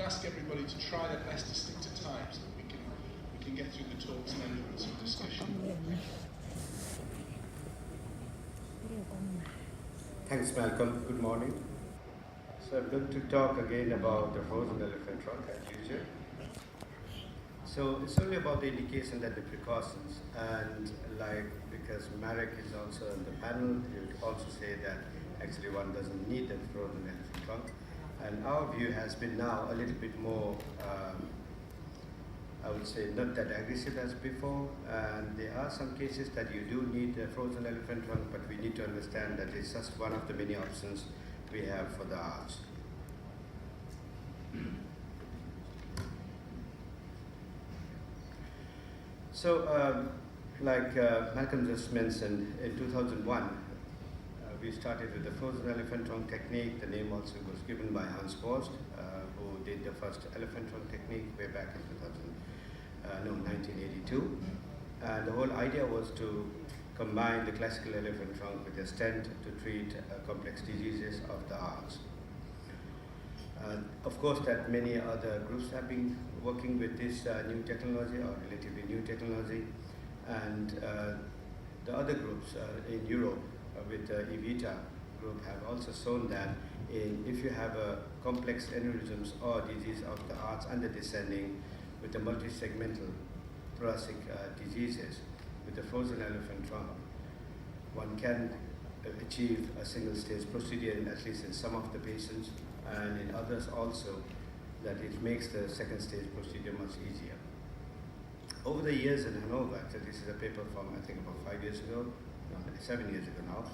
ask everybody to try their best to stick to time so that we can get through the talks and then some discussion. Thanks, Malcolm. Good morning. So I'm going to talk again about the frozen elephant trunk as usual. So it's only about the indication and the precautions, and because Marek is also on the panel, he would also say that actually one doesn't need a frozen elephant trunk. And our view has been now a little bit more, I would say, not that aggressive as before. And there are some cases that you do need a frozen elephant trunk, but we need to understand that it's just one of the many options we have for the arch. So, Malcolm just mentioned, in 2001, we started with the frozen elephant trunk technique. The name also was given by Hans Borst, who did the first elephant trunk technique way back in 1982. And the whole idea was to combine the classical elephant trunk with a stent to treat complex diseases of the arch. Of course, that many other groups have been working with this new technology, or relatively new technology, and the other groups in Europe with the EVITA group have also shown that if you have a complex aneurysms or disease of the arch and the descending with the multi-segmental thoracic diseases with the frozen elephant trunk, one can achieve a single stage procedure at least in some of the patients, and in others also, that it makes the second stage procedure much easier. Over the years in Hanover, so this is a paper from I think about 5 years ago, 7 years ago now,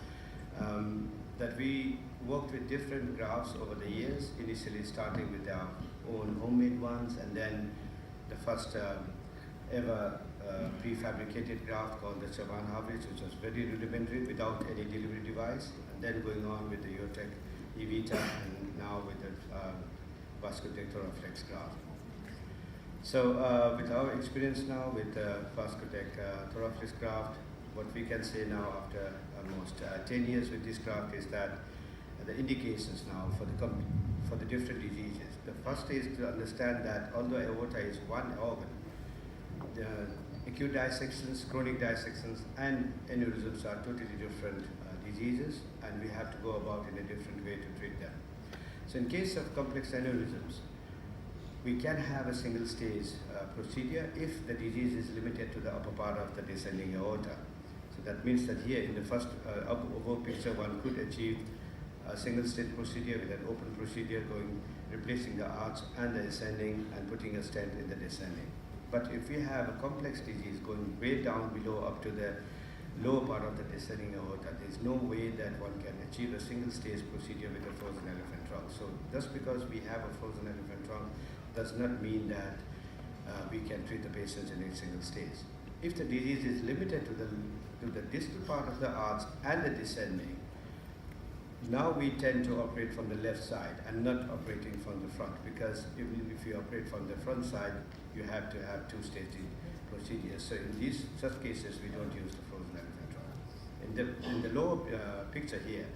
that we worked with different grafts over the years, initially starting with our own homemade ones, and then the first ever prefabricated graft called the Chavan Harvest, which was very rudimentary without any delivery device, and then going on with the Urotech EVITA, and now with the Vascotec Thoraflex graft. So with our experience now with Vascotec Thoraflex graft, what we can say now after almost 10 years with this graft is that the indications now for the different diseases. The first is to understand that although aorta is one organ, the acute dissections, chronic dissections, and aneurysms are totally different diseases, and we have to go about in a different way to treat them. So in case of complex aneurysms, we can have a single stage procedure if the disease is limited to the upper part of the descending aorta. So that means that here in the first above picture, one could achieve a single stage procedure with an open procedure replacing the arch and the ascending and putting a stent in the descending. But if we have a complex disease going way down below up to the lower part of the descending aorta, there is no way that one can achieve a single stage procedure with a frozen elephant trunk. So just because we have a frozen elephant trunk does not mean that we can treat the patients in a single stage. If the disease is limited to the distal part of the arch and the descending, now we tend to operate from the left side and not operating from the front, because even if you operate from the front side, you have to have two-stage procedures. So in these such cases, we don't use the frozen elephant trunk. In the lower picture here,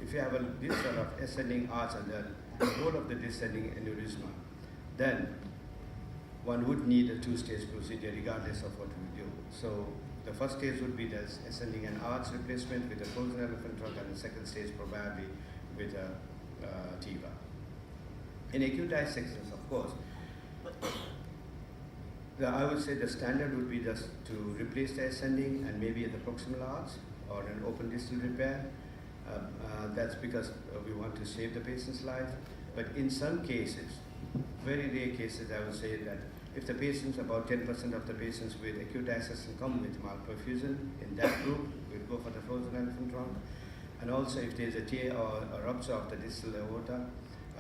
if you have this sort of ascending arch and the whole of the descending aneurysma, then one would need a two-stage procedure regardless of what we do. So the first stage would be the ascending an arch replacement with a frozen elephant trunk, and the second stage probably with a TIVA. In acute dissections, of course, I would say the standard would be just to replace the ascending and maybe at the proximal arch or an open distal repair. That's because we want to save the patient's life. But in some cases, very rare cases, I would say that if the patients, about 10% of the patients with acute dissection come with malperfusion, in that group, we'll go for the frozen elephant trunk. And also if there's a tear or a rupture of the distal aorta,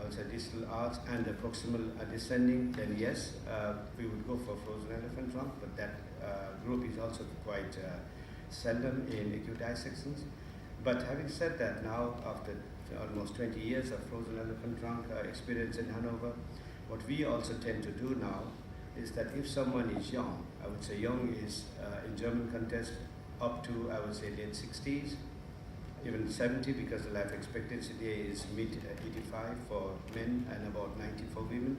also distal arch and the proximal descending, then yes, we would go for frozen elephant trunk, but that group is also quite seldom in acute dissections. But having said that, now after almost 20 years of frozen elephant trunk experience in Hanover, what we also tend to do now is that if someone is young, I would say young is in German context up to, I would say, late 60s, even 70, because the life expectancy today is mid 85 for men and about 90 for women.